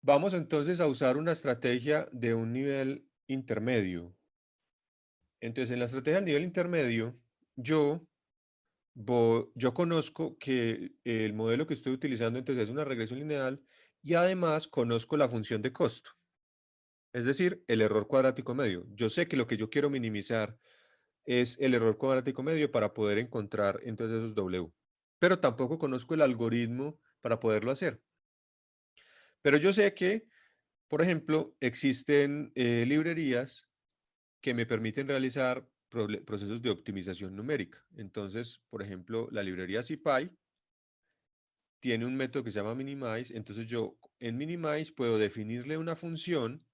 Vamos entonces a usar una estrategia de un nivel intermedio. Entonces, en la estrategia del nivel intermedio, yo, yo conozco que el modelo que estoy utilizando entonces es una regresión lineal y además conozco la función de costo, es decir, el error cuadrático medio. Yo sé que lo que yo quiero minimizar es el error cuadrático medio para poder encontrar entonces esos W. Pero tampoco conozco el algoritmo para poderlo hacer. Pero yo sé que, por ejemplo, existen librerías que me permiten realizar procesos de optimización numérica. Entonces, por ejemplo, la librería CPy tiene un método que se llama minimize. Entonces yo en minimize puedo definirle una función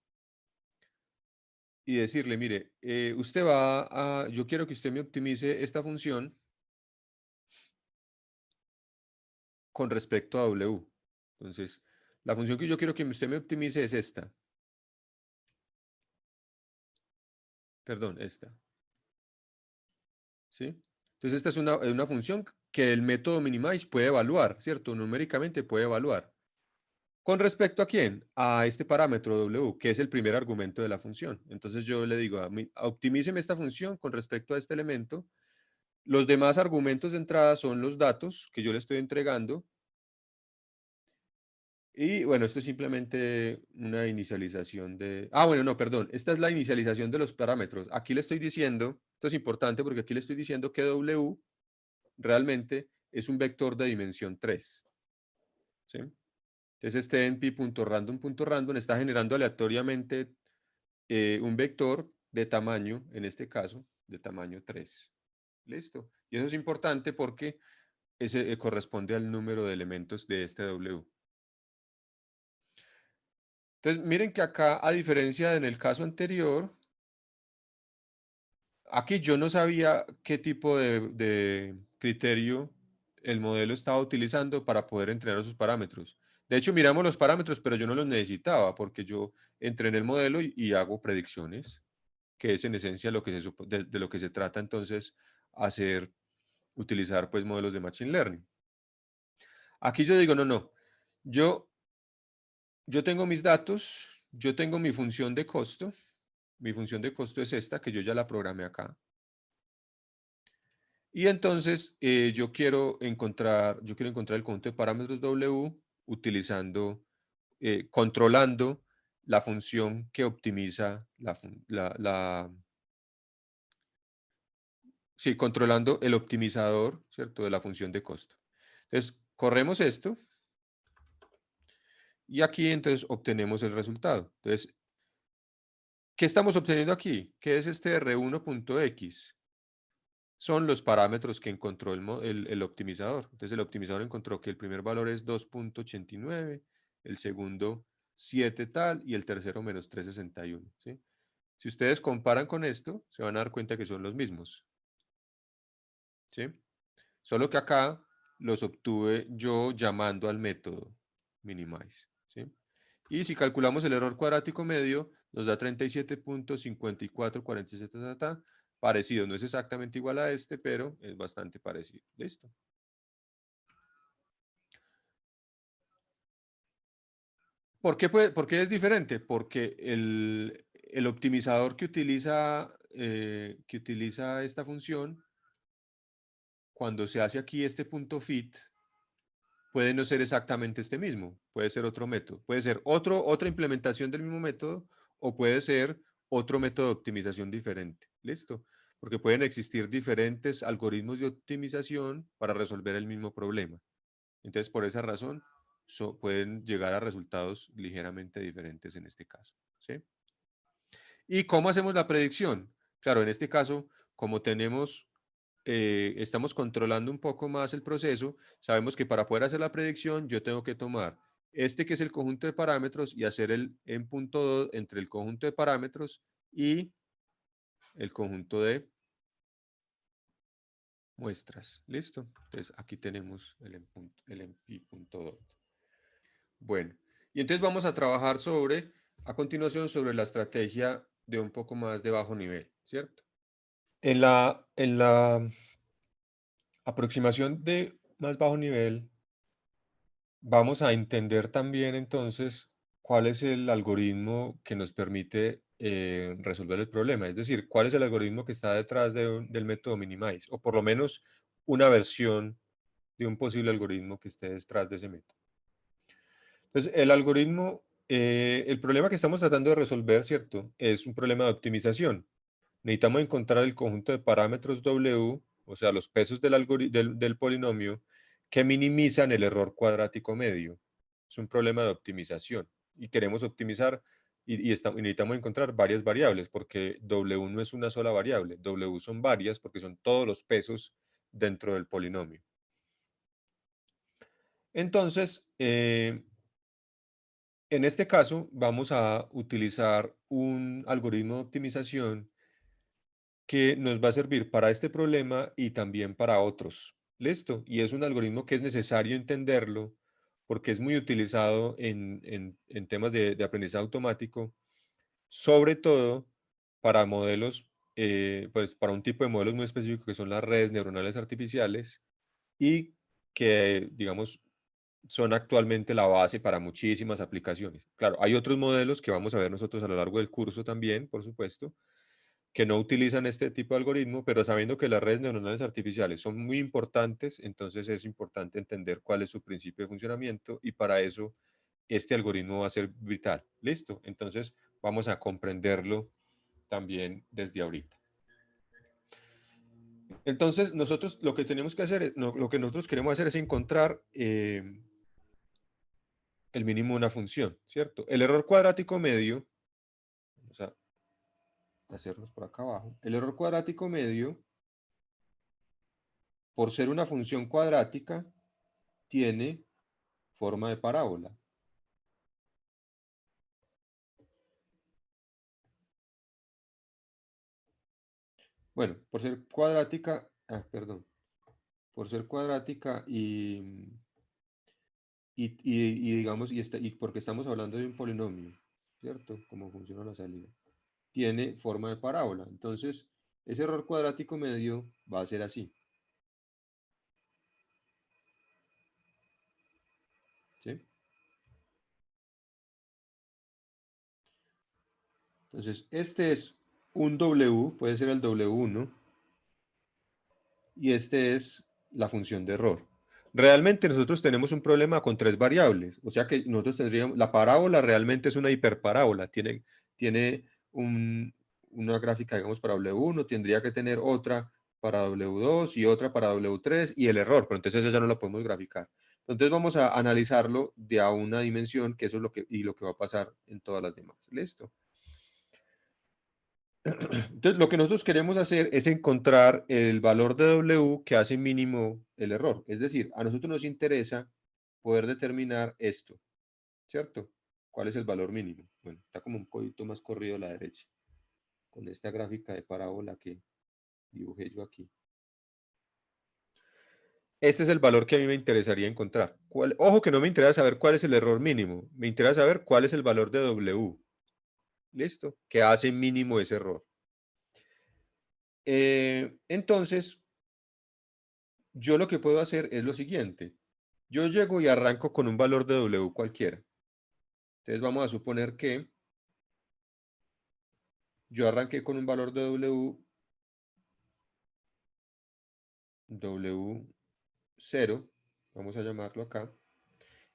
y decirle, mire, usted yo quiero que usted me optimice esta función con respecto a W. Entonces, la función que yo quiero que usted me optimice es esta. Perdón, esta. ¿Sí? Entonces, esta es una función que el método minimize puede evaluar, ¿cierto? Numéricamente puede evaluar. ¿Con respecto a quién? A este parámetro W, que es el primer argumento de la función. Entonces, yo le digo, optimíceme esta función con respecto a este elemento. Los demás argumentos de entrada son los datos que yo le estoy entregando. Y bueno, esto es simplemente una inicialización de... Ah, bueno, no, perdón. Esta es la inicialización de los parámetros. Aquí le estoy diciendo, esto es importante porque aquí le estoy diciendo que W realmente es un vector de dimensión 3. ¿Sí? Entonces este np.random.random está generando aleatoriamente un vector de tamaño, en este caso, de tamaño 3. ¿Listo? Y eso es importante porque ese corresponde al número de elementos de este W. Entonces, miren que acá, a diferencia en el caso anterior, aquí yo no sabía qué tipo de criterio el modelo estaba utilizando para poder entrenar sus parámetros. De hecho, miramos los parámetros, pero yo no los necesitaba porque yo entrené el modelo y hago predicciones, que es en esencia lo que de lo que se trata entonces utilizar pues modelos de Machine Learning. Aquí yo digo, no, no, yo, yo tengo mis datos, yo tengo mi función de costo. Mi función de costo es esta, que yo ya la programé acá. Y entonces yo quiero encontrar el conjunto de parámetros W utilizando, controlando la función que optimiza sí, controlando el optimizador, ¿cierto? De la función de costo. Entonces, corremos esto y aquí entonces obtenemos el resultado. Entonces, ¿qué estamos obteniendo aquí? ¿Qué es este R1.x? Son los parámetros que encontró el optimizador. Entonces el optimizador encontró que el primer valor es 2.89, el segundo 7 tal y el tercero menos 3.61. ¿Sí? Si ustedes comparan con esto, se van a dar cuenta que son los mismos. ¿Sí? Solo que acá los obtuve yo llamando al método minimize. ¿Sí? Y si calculamos el error cuadrático medio, nos da 37.5447, parecido. No es exactamente igual a este, pero es bastante parecido. ¿Listo? ¿Por qué es diferente? Porque el optimizador que utiliza esta función, cuando se hace aquí este punto fit, puede no ser exactamente este mismo, puede ser otro método, puede ser otra implementación del mismo método o puede ser otro método de optimización diferente. ¿Listo? Porque pueden existir diferentes algoritmos de optimización para resolver el mismo problema. Entonces, por esa razón, pueden llegar a resultados ligeramente diferentes en este caso. ¿Sí? ¿Y cómo hacemos la predicción? Claro, en este caso, como estamos controlando un poco más el proceso, sabemos que para poder hacer la predicción yo tengo que tomar este que es el conjunto de parámetros y hacer el en punto 2 entre el conjunto de parámetros y el conjunto de muestras. ¿Listo? Entonces aquí tenemos el en punto dot. Bueno, y entonces vamos a trabajar a continuación sobre la estrategia de un poco más de bajo nivel, ¿cierto? En la aproximación de más bajo nivel, vamos a entender también entonces cuál es el algoritmo que nos permite resolver el problema. Es decir, cuál es el algoritmo que está detrás del método Minimize, o por lo menos una versión de un posible algoritmo que esté detrás de ese método. Entonces, el algoritmo, el problema que estamos tratando de resolver, ¿cierto? Es un problema de optimización. Necesitamos encontrar el conjunto de parámetros W, o sea, los pesos del polinomio, que minimizan el error cuadrático medio. Es un problema de optimización. Y queremos optimizar y necesitamos encontrar varias variables, porque W no es una sola variable. W son varias porque son todos los pesos dentro del polinomio. Entonces, en este caso, vamos a utilizar un algoritmo de optimización que nos va a servir para este problema y también para otros. ¿Listo? Y es un algoritmo que es necesario entenderlo porque es muy utilizado en temas de aprendizaje automático, sobre todo para modelos, pues para un tipo de modelos muy específico que son las redes neuronales artificiales y que, digamos, son actualmente la base para muchísimas aplicaciones. Claro, hay otros modelos que vamos a ver nosotros a lo largo del curso también, por supuesto, que no utilizan este tipo de algoritmo, pero sabiendo que las redes neuronales artificiales son muy importantes, entonces es importante entender cuál es su principio de funcionamiento y para eso este algoritmo va a ser vital. ¿Listo? Entonces vamos a comprenderlo también desde ahorita. Entonces nosotros lo que tenemos que hacer, lo que nosotros queremos hacer es encontrar el mínimo de una función, ¿cierto? El error cuadrático medio, vamos a hacerlos por acá abajo, el error cuadrático medio, por ser una función cuadrática, tiene forma de parábola. Bueno, por ser cuadrática, por ser cuadrática y digamos, y porque estamos hablando de un polinomio, ¿cierto? Cómo funciona la salida. Tiene forma de parábola. Entonces, ese error cuadrático medio va a ser así. ¿Sí? Entonces, este es un W, puede ser el W1, y este es la función de error. Realmente nosotros tenemos un problema con tres variables, o sea que nosotros tendríamos, la parábola realmente es una hiperparábola, tiene una gráfica, digamos, para W1, tendría que tener otra para W2 y otra para W3 y el error, pero entonces esa no la podemos graficar. Entonces vamos a analizarlo de a una dimensión, que eso es lo que va a pasar en todas las demás. ¿Listo? Entonces, lo que nosotros queremos hacer es encontrar el valor de W que hace mínimo el error. Es decir, a nosotros nos interesa poder determinar esto, ¿cierto? ¿Cuál es el valor mínimo? Bueno, está como un poquito más corrido a la derecha, con esta gráfica de parábola que dibujé yo aquí. Este es el valor que a mí me interesaría encontrar. Ojo que no me interesa saber cuál es el error mínimo, me interesa saber cuál es el valor de W. ¿Listo? Que hace mínimo ese error. Entonces, yo lo que puedo hacer es lo siguiente. Yo llego y arranco con un valor de W cualquiera. Entonces vamos a suponer que yo arranqué con un valor de W0, vamos a llamarlo acá,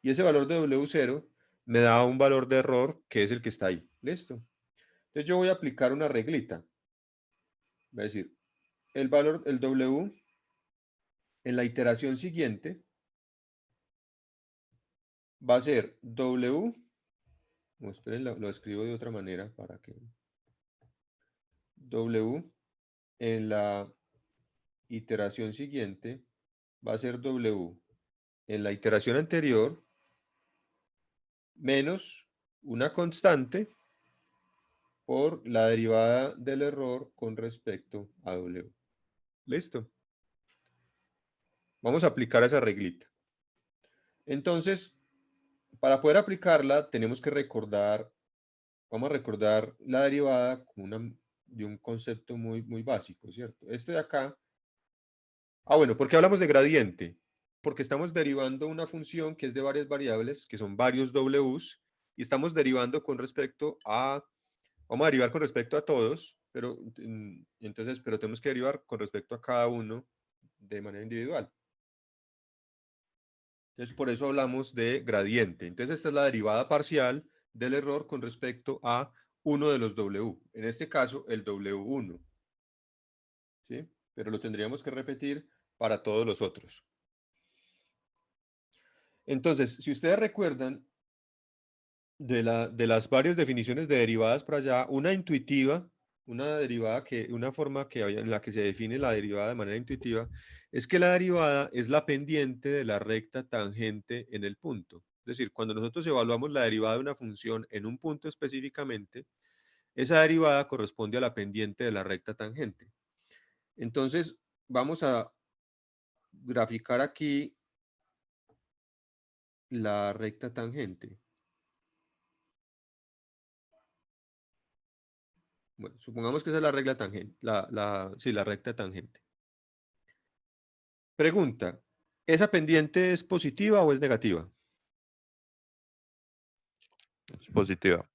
y ese valor de W0 me da un valor de error que es el que está ahí. ¿Listo? Entonces yo voy a aplicar una reglita. Voy a decir, el W en la iteración siguiente va a ser W, no, esperen, lo escribo de otra manera para que W en la iteración siguiente va a ser W en la iteración anterior menos una constante por la derivada del error con respecto a W. ¿Listo? Vamos a aplicar esa reglita. Entonces, para poder aplicarla, tenemos que recordar, vamos a recordar la derivada de un concepto muy básico, ¿cierto? Este de acá. Bueno, ¿por qué hablamos de gradiente? Porque estamos derivando una función que es de varias variables, que son varios Ws, y estamos derivando con respecto a, vamos a derivar con respecto a todos, pero entonces, pero tenemos que derivar con respecto a cada uno de manera individual. Entonces, por eso hablamos de gradiente. Entonces, esta es la derivada parcial del error con respecto a uno de los W. En este caso, el W1. ¿Sí? Pero lo tendríamos que repetir para todos los otros. Entonces, si ustedes recuerdan de las varias definiciones de derivadas para allá, una intuitiva, una forma en la que se define la derivada de manera intuitiva, es que la derivada es la pendiente de la recta tangente en el punto. Es decir, cuando nosotros evaluamos la derivada de una función en un punto específicamente, esa derivada corresponde a la pendiente de la recta tangente. Entonces, vamos a graficar aquí la recta tangente. Bueno, supongamos que esa es la regla tangente, sí, la recta tangente. Pregunta, ¿esa pendiente es positiva o es negativa? Es positiva.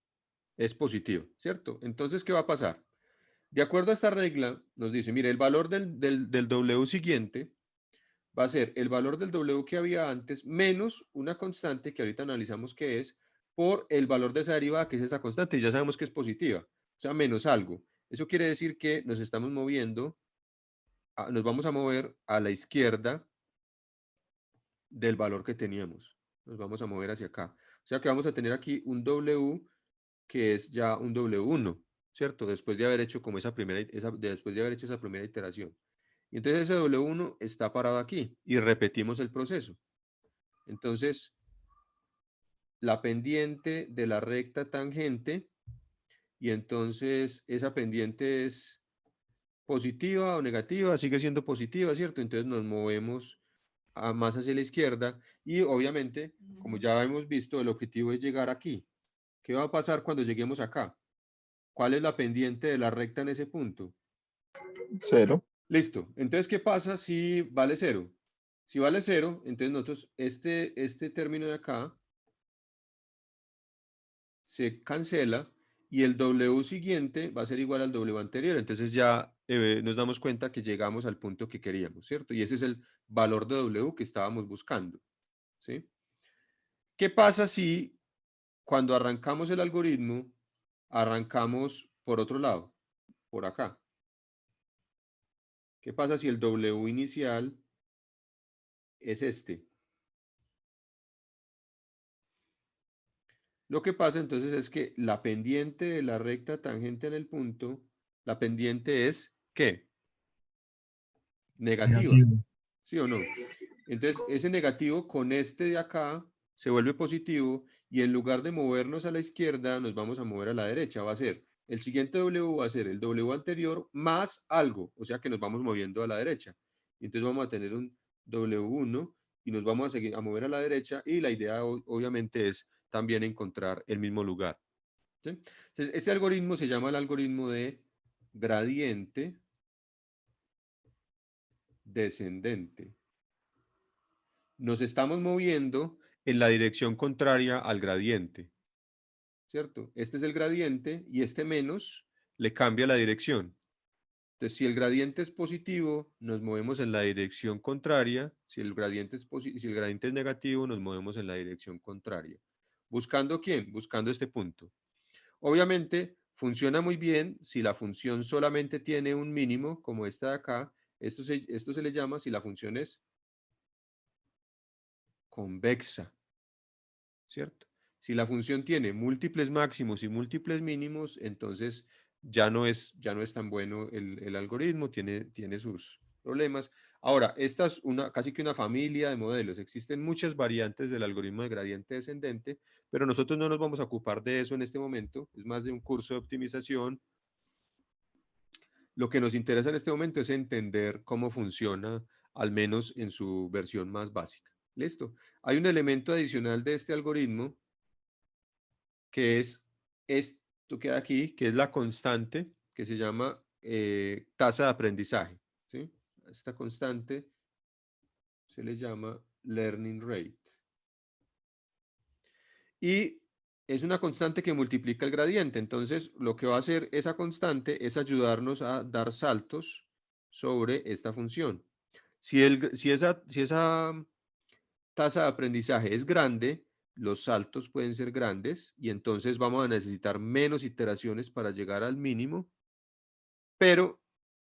Es positiva, ¿cierto? Entonces, ¿qué va a pasar? De acuerdo a esta regla, nos dice, mire, el valor del W siguiente va a ser el valor del W que había antes menos una constante que ahorita analizamos qué es, por el valor de esa derivada, que es esa constante, y ya sabemos que es positiva, o sea, menos algo. Eso quiere decir que nos estamos moviendo, nos vamos a mover a la izquierda del valor que teníamos. Nos vamos a mover hacia acá. O sea que vamos a tener aquí un W que es ya un W1, ¿cierto? Después de haber hecho como después de haber hecho esa primera iteración. Y entonces ese W1 está parado aquí y repetimos el proceso. Entonces, la pendiente de la recta tangente, y entonces esa pendiente es positiva o negativa, sigue siendo positiva, ¿cierto? Entonces nos movemos más hacia la izquierda y obviamente, como ya hemos visto, el objetivo es llegar aquí. ¿Qué va a pasar cuando lleguemos acá? ¿Cuál es la pendiente de la recta en ese punto? 0. Listo. Entonces, ¿qué pasa si vale 0? Si vale 0, entonces nosotros, este término de acá se cancela y el W siguiente va a ser igual al W anterior. Entonces ya nos damos cuenta que llegamos al punto que queríamos, ¿cierto? Y ese es el valor de W que estábamos buscando, ¿sí? ¿Qué pasa si cuando arrancamos el algoritmo, arrancamos por otro lado, por acá? ¿Qué pasa si el W inicial es este? Lo que pasa entonces es que la pendiente de la recta tangente en el punto, la pendiente es, ¿qué? Negativa, Negativo. ¿sí o no? Entonces, ese negativo con este de acá se vuelve positivo y en lugar de movernos a la izquierda, nos vamos a mover a la derecha. Va a ser, el siguiente W va a ser el W anterior más algo, o sea que nos vamos moviendo a la derecha. Y entonces vamos a tener un W1 y nos vamos a seguir a mover a la derecha y la idea obviamente es también encontrar el mismo lugar. ¿Sí? Entonces, este algoritmo se llama el algoritmo de gradiente descendente. Nos estamos moviendo en la dirección contraria al gradiente, ¿cierto? Este es el gradiente y este menos le cambia la dirección. Entonces, si el gradiente es positivo, nos movemos en la dirección contraria. Si el gradiente es negativo, nos movemos en la dirección contraria. ¿Buscando quién? Buscando este punto. Obviamente, funciona muy bien si la función solamente tiene un mínimo, como esta de acá. Esto se le llama si la función es convexa, ¿cierto? Si la función tiene múltiples máximos y múltiples mínimos, entonces ya no es tan bueno el algoritmo, tiene sus problemas. Ahora, esta es casi que una familia de modelos. Existen muchas variantes del algoritmo de gradiente descendente, pero nosotros no nos vamos a ocupar de eso en este momento. Es más de un curso de optimización. Lo que nos interesa en este momento es entender cómo funciona, al menos en su versión más básica. ¿Listo? Hay un elemento adicional de este algoritmo que es esto que hay aquí, que es la constante que se llama tasa de aprendizaje. ¿Sí? Esta constante se le llama learning rate. Y es una constante que multiplica el gradiente. Entonces, lo que va a hacer esa constante es ayudarnos a dar saltos sobre esta función. Si esa tasa de aprendizaje es grande, los saltos pueden ser grandes y entonces vamos a necesitar menos iteraciones para llegar al mínimo, pero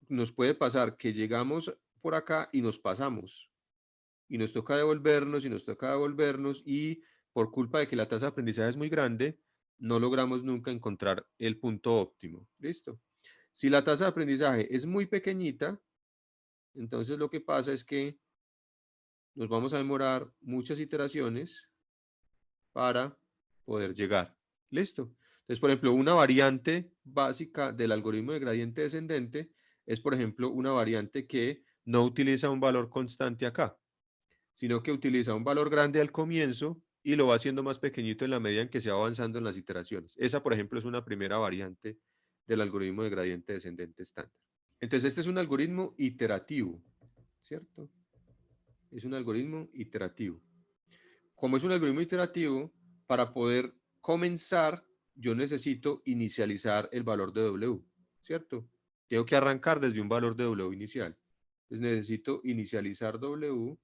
nos puede pasar que llegamos por acá y nos pasamos y nos toca devolvernos y nos toca devolvernos y por culpa de que la tasa de aprendizaje es muy grande, no logramos nunca encontrar el punto óptimo. ¿Listo? Si la tasa de aprendizaje es muy pequeñita, entonces lo que pasa es que nos vamos a demorar muchas iteraciones para poder llegar. ¿Listo? Entonces, por ejemplo, una variante básica del algoritmo de gradiente descendente es, por ejemplo, una variante que no utiliza un valor constante acá, sino que utiliza un valor grande al comienzo y lo va haciendo más pequeñito en la medida en que se va avanzando en las iteraciones. Esa, por ejemplo, es una primera variante del algoritmo de gradiente descendente estándar. Entonces, este es un algoritmo iterativo, ¿cierto? Es un algoritmo iterativo. Como es un algoritmo iterativo, para poder comenzar, yo necesito inicializar el valor de W, ¿cierto? Tengo que arrancar desde un valor de W inicial. Entonces necesito inicializar W.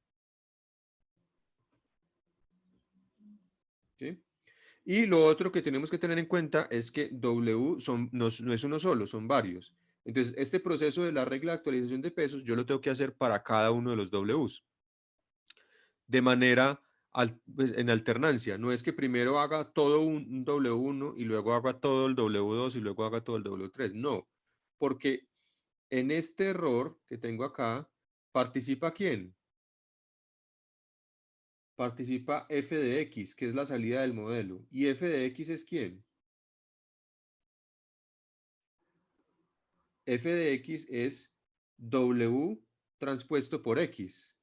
¿Sí? Y lo otro que tenemos que tener en cuenta es que W no es uno solo, son varios. Entonces, este proceso de la regla de actualización de pesos, yo lo tengo que hacer para cada uno de los Ws. De manera pues, en alternancia. No es que primero haga todo un W1 y luego haga todo el W2 y luego haga todo el W3. No, porque en este error que tengo acá, ¿participa quién? Participa f de x, que es la salida del modelo. ¿Y f de x es quién? F de x es W transpuesto por x.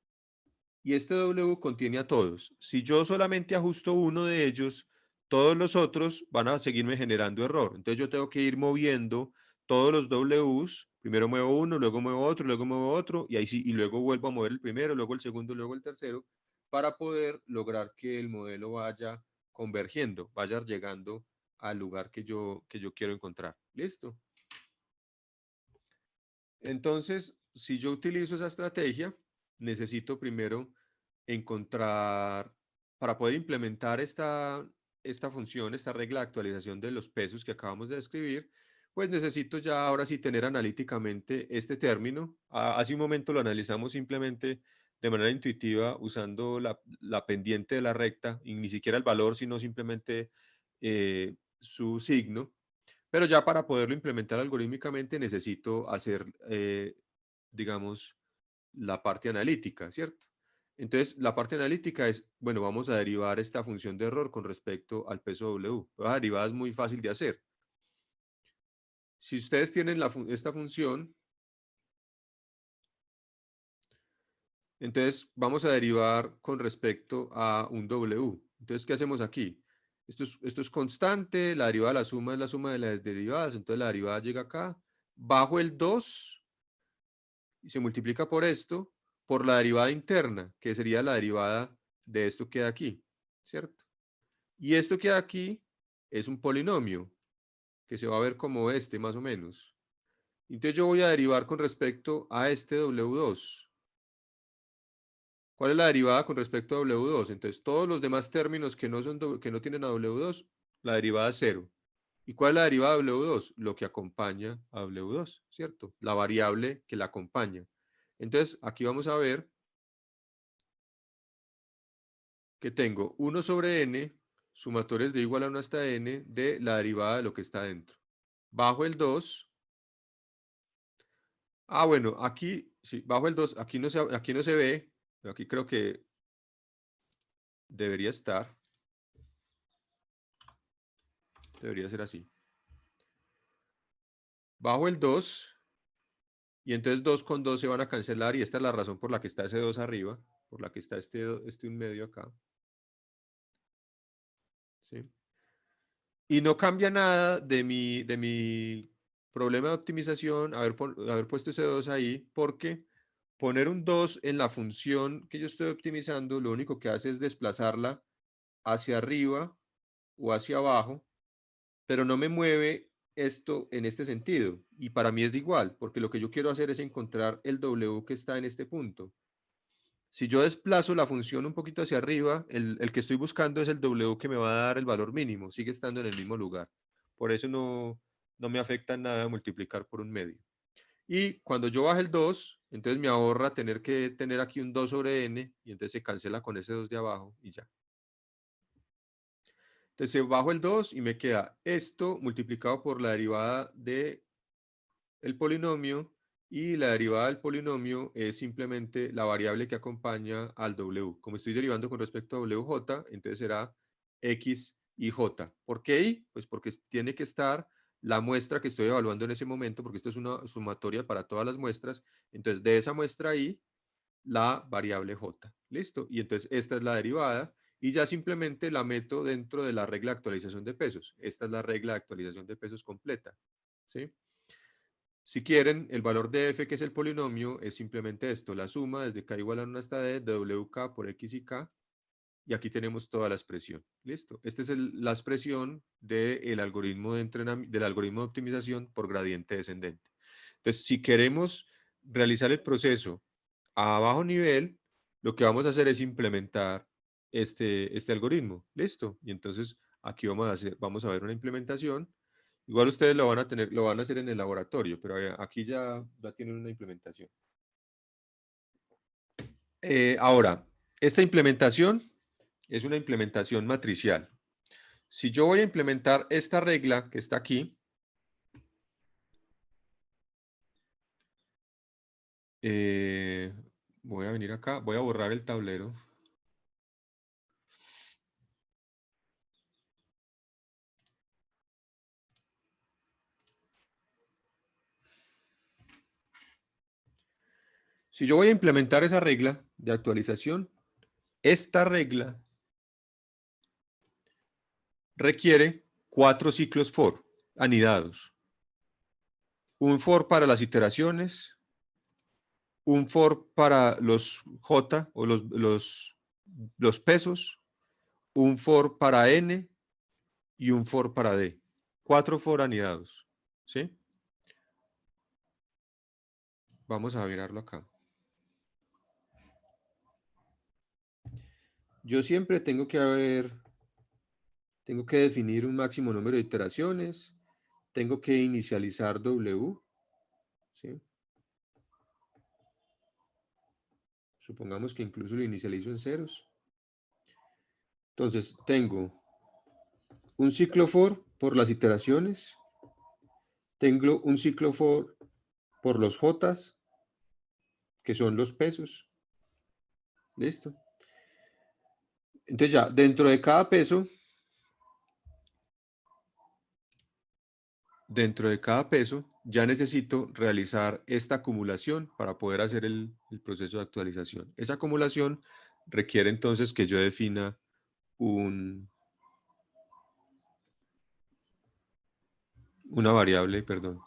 Y este W contiene a todos. Si yo solamente ajusto uno de ellos, todos los otros van a seguirme generando error. Entonces yo tengo que ir moviendo todos los Ws. Primero muevo uno, luego muevo otro, y ahí sí, y luego vuelvo a mover el primero, luego el segundo, luego el tercero, para poder lograr que el modelo vaya convergiendo, vaya llegando al lugar que yo quiero encontrar. ¿Listo? Entonces, si yo utilizo esa estrategia, necesito primero encontrar, para poder implementar esta función, esta regla de actualización de los pesos que acabamos de describir, pues necesito ya ahora sí tener analíticamente este término. Hace un momento lo analizamos simplemente de manera intuitiva usando la pendiente de la recta, y ni siquiera el valor, sino simplemente su signo. Pero ya para poderlo implementar algorítmicamente necesito hacer, digamos, la parte analítica, ¿cierto? Entonces, la parte analítica es, bueno, vamos a derivar esta función de error con respecto al peso W. La derivada es muy fácil de hacer. Si ustedes tienen esta función, entonces vamos a derivar con respecto a un W. Entonces, ¿qué hacemos aquí? Esto es constante, la derivada de la suma es la suma de las derivadas, entonces la derivada llega acá, bajo el 2 y se multiplica por esto, por la derivada interna, que sería la derivada de esto que da aquí, ¿cierto? Y esto que da aquí es un polinomio, que se va a ver como este, más o menos. Entonces yo voy a derivar con respecto a este W2. ¿Cuál es la derivada con respecto a W2? Entonces todos los demás términos que que no tienen a W2, la derivada es 0. ¿Y cuál es la derivada de W2? Lo que acompaña a W2, ¿cierto? La variable que la acompaña. Entonces aquí vamos a ver que tengo 1 sobre n, sumatorios de igual a 1 hasta n, de la derivada de lo que está dentro. Bajo el 2. Bueno, aquí, sí, bajo el 2, aquí no se ve, pero aquí creo que debería estar. Debería ser así. Bajo el 2, y entonces 2 con 2 se van a cancelar, y esta es la razón por la que está ese 2 arriba, por la que está este un medio acá. ¿Sí? Y no cambia nada de mi problema de optimización, haber puesto ese 2 ahí, porque poner un 2 en la función que yo estoy optimizando, lo único que hace es desplazarla hacia arriba o hacia abajo, pero no me mueve esto en este sentido. Y para mí es igual, porque lo que yo quiero hacer es encontrar el W que está en este punto. Si yo desplazo la función un poquito hacia arriba, el que estoy buscando es el W que me va a dar el valor mínimo, sigue estando en el mismo lugar. Por eso no me afecta en nada multiplicar por un medio. Y cuando yo baje el 2, entonces me ahorra tener que tener aquí un 2 sobre n, y entonces se cancela con ese 2 de abajo y ya. Entonces bajo el 2 y me queda esto multiplicado por la derivada del polinomio, y la derivada del polinomio es simplemente la variable que acompaña al w. Como estoy derivando con respecto a wj, entonces será x y j. ¿Por qué y? Pues porque tiene que estar la muestra que estoy evaluando en ese momento, porque esto es una sumatoria para todas las muestras. Entonces de esa muestra y la variable j. ¿Listo? Y entonces esta es la derivada y ya simplemente la meto dentro de la regla de actualización de pesos. Esta es la regla de actualización de pesos completa. ¿Sí? Si quieren, el valor de f, que es el polinomio, es simplemente esto, la suma desde k igual a 1 hasta d de wk por x y k. Y aquí tenemos toda la expresión. ¿Listo? Esta es la expresión del algoritmo de del algoritmo de optimización por gradiente descendente. Entonces, si queremos realizar el proceso a bajo nivel, lo que vamos a hacer es implementar este algoritmo. ¿Listo? Y entonces aquí vamos a ver una implementación. Igual ustedes lo van a hacer en el laboratorio, pero aquí ya tienen una implementación. Ahora, esta implementación es una implementación matricial. Si yo voy a implementar esta regla que está aquí, voy a venir acá, voy a borrar el tablero. Si yo voy a implementar esa regla de actualización, esta regla requiere 4 ciclos for anidados. Un for para las iteraciones, un for para los J o los pesos, un for para N y un for para D. 4 for anidados. ¿Sí? Vamos a mirarlo acá. Yo siempre tengo que definir un máximo número de iteraciones, tengo que inicializar W, ¿sí? Supongamos que incluso lo inicializo en ceros. Entonces tengo un ciclo for por las iteraciones, tengo un ciclo for por los J, que son los pesos. ¿Listo? Entonces ya, dentro de cada peso, ya necesito realizar esta acumulación para poder hacer el proceso de actualización. Esa acumulación requiere entonces que yo defina una variable, perdón.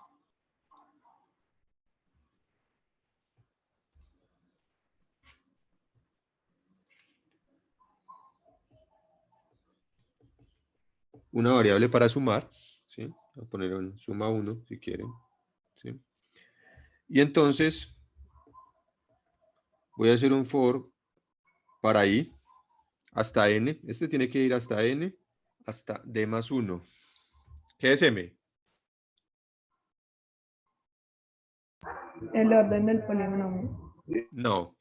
Una variable para sumar, ¿sí? Voy a poner en suma 1 si quieren, ¿sí? Y entonces voy a hacer un for para i hasta n. Este tiene que ir hasta n, hasta d más 1. ¿Qué es m? El orden del polinomio. No.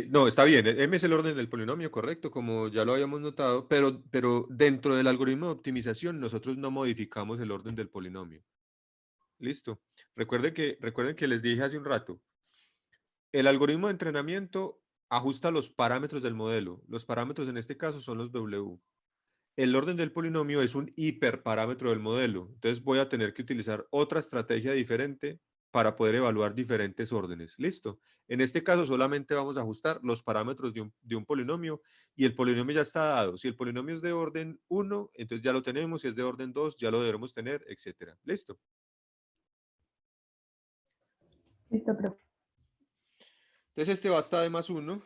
No, está bien. M es el orden del polinomio, correcto, como ya lo habíamos notado, pero dentro del algoritmo de optimización nosotros no modificamos el orden del polinomio. Listo. Recuerden que les dije hace un rato, el algoritmo de entrenamiento ajusta los parámetros del modelo. Los parámetros en este caso son los W. El orden del polinomio es un hiperparámetro del modelo. Entonces voy a tener que utilizar otra estrategia diferente para poder evaluar diferentes órdenes. ¿Listo? En este caso solamente vamos a ajustar los parámetros de un polinomio y el polinomio ya está dado. Si el polinomio es de orden 1, entonces ya lo tenemos. Si es de orden 2, ya lo debemos tener, etc. ¿Listo? Listo, profe. Entonces este va hasta d más 1.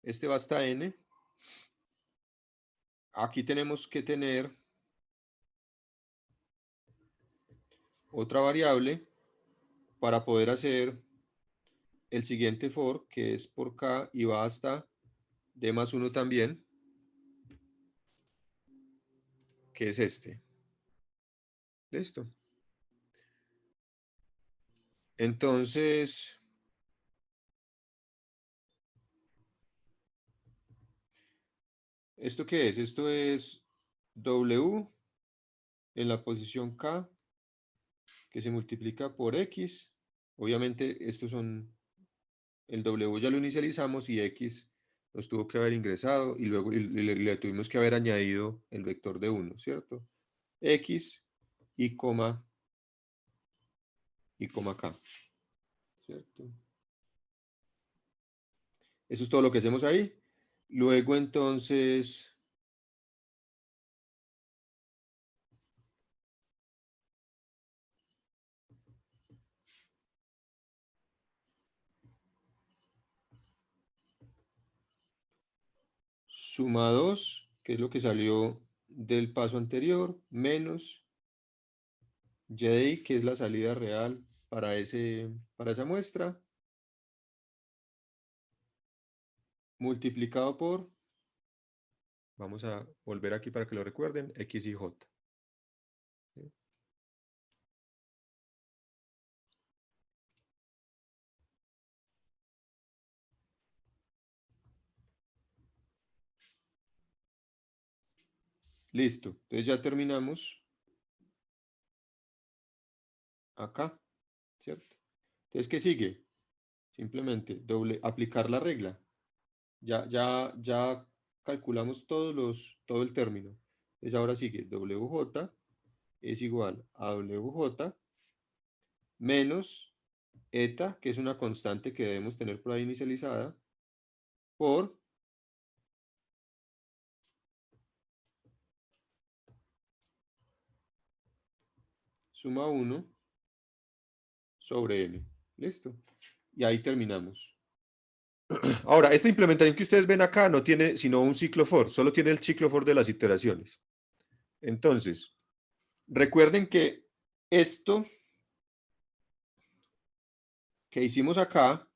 Este va hasta n. aquí tenemos que tener otra variable para poder hacer el siguiente for, que es por k y va hasta d más 1 también, que es este. ¿Listo? Entonces, ¿esto qué es? Esto es W en la posición K, que se multiplica por X. Obviamente, estos son, el W ya lo inicializamos y X nos tuvo que haber ingresado y luego le tuvimos que haber añadido el vector de 1, ¿cierto? X y coma K, ¿cierto? Eso es todo lo que hacemos ahí. Luego, entonces, suma 2, que es lo que salió del paso anterior, menos y, que es la salida real para esa muestra, multiplicado por, vamos a volver aquí para que lo recuerden, X y J. ¿Sí? Listo, entonces ya terminamos acá, ¿cierto? Entonces, ¿qué sigue? Simplemente aplicar la regla. Ya calculamos todo el término. Entonces ahora sigue WJ es igual a WJ menos eta, que es una constante que debemos tener por ahí inicializada, por suma 1 sobre m. ¿Listo? Y ahí terminamos. Ahora, esta implementación que ustedes ven acá no tiene sino un ciclo for, solo tiene el ciclo for de las iteraciones. Entonces, recuerden que esto que hicimos acá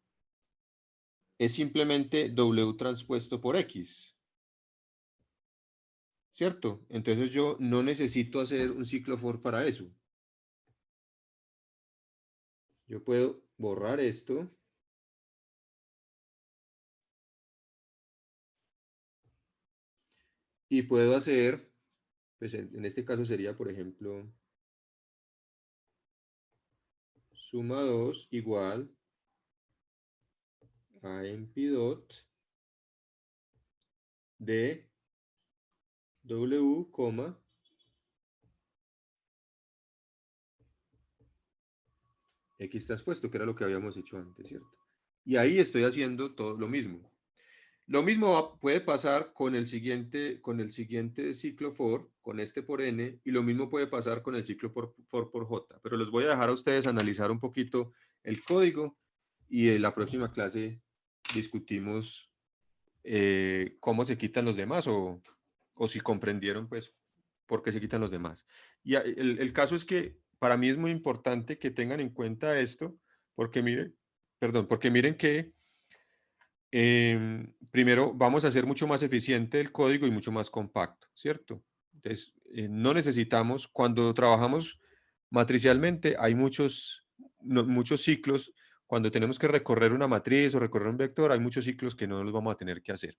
es simplemente W transpuesto por X. ¿Cierto? Entonces yo no necesito hacer un ciclo for para eso. Yo puedo borrar esto. Y puedo hacer, pues en este caso sería, por ejemplo, suma 2 igual a mp.dot de W, X transpuesto, que era lo que habíamos hecho antes, ¿cierto? Y ahí estoy haciendo todo lo mismo. Lo mismo puede pasar con el siguiente ciclo for, con este por n, y lo mismo puede pasar con el ciclo for por j. Pero los voy a dejar a ustedes analizar un poquito el código y en la próxima clase discutimos cómo se quitan los demás o si comprendieron pues por qué se quitan los demás. Y el caso es que para mí es muy importante que tengan en cuenta esto porque miren que primero vamos a hacer mucho más eficiente el código y mucho más compacto, ¿cierto? Entonces, no necesitamos, cuando trabajamos matricialmente, hay muchos ciclos. Cuando tenemos que recorrer una matriz o recorrer un vector, hay muchos ciclos que no los vamos a tener que hacer.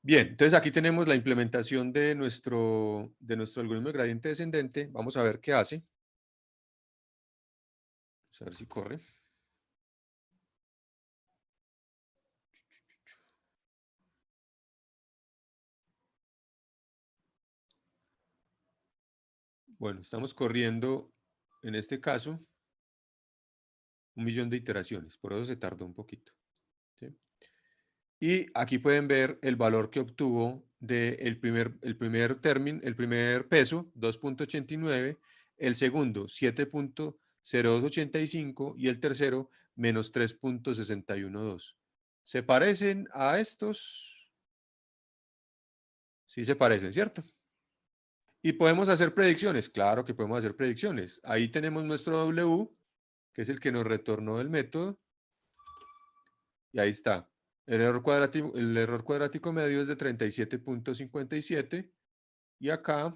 Bien, entonces aquí tenemos la implementación de nuestro algoritmo de gradiente descendente. Vamos a ver qué hace. Vamos a ver si corre. Bueno, estamos corriendo, en este caso, 1.000.000 de iteraciones. Por eso se tardó un poquito. ¿Sí? Y aquí pueden ver el valor que obtuvo del el primer peso, 2.89, el segundo, 7.0285 y el tercero, menos 3.612. ¿Se parecen a estos? Sí se parecen, ¿cierto? Y podemos hacer predicciones. Claro que podemos hacer predicciones. Ahí tenemos nuestro W, que es el que nos retornó el método. Y ahí está. El error cuadrático medio es de 37.57 y acá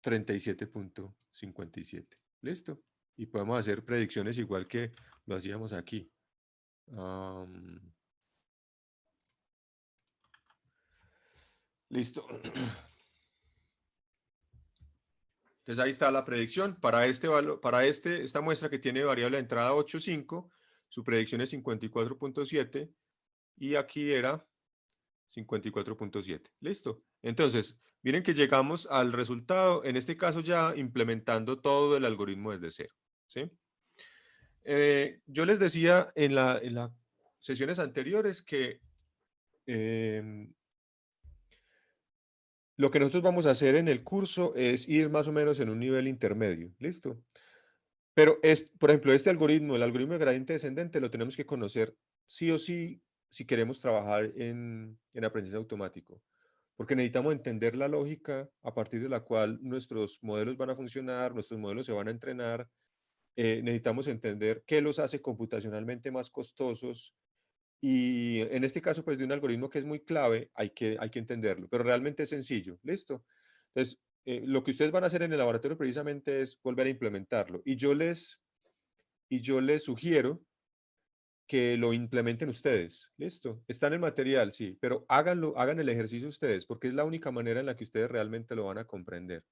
37.57. ¿Listo? Y podemos hacer predicciones igual que lo hacíamos aquí. Listo. Entonces ahí está la predicción. Para esta muestra que tiene variable de entrada 8,5, su predicción es 54.7 y aquí era 54.7. Listo. Entonces, miren que llegamos al resultado, en este caso ya implementando todo el algoritmo desde cero. ¿Sí? Yo les decía en las sesiones anteriores que lo que nosotros vamos a hacer en el curso es ir más o menos en un nivel intermedio. ¿Listo? Pero, por ejemplo, este algoritmo, el algoritmo de gradiente descendente, lo tenemos que conocer sí o sí si queremos trabajar en aprendizaje automático. Porque necesitamos entender la lógica a partir de la cual nuestros modelos van a funcionar, nuestros modelos se van a entrenar. Necesitamos entender qué los hace computacionalmente más costosos. Y en este caso, pues de un algoritmo que es muy clave, hay que entenderlo. Pero realmente es sencillo. ¿Listo? Entonces, lo que ustedes van a hacer en el laboratorio precisamente es volver a implementarlo. Y yo les sugiero que lo implementen ustedes. ¿Listo? Está en el material, sí, pero háganlo, hagan el ejercicio ustedes, porque es la única manera en la que ustedes realmente lo van a comprender.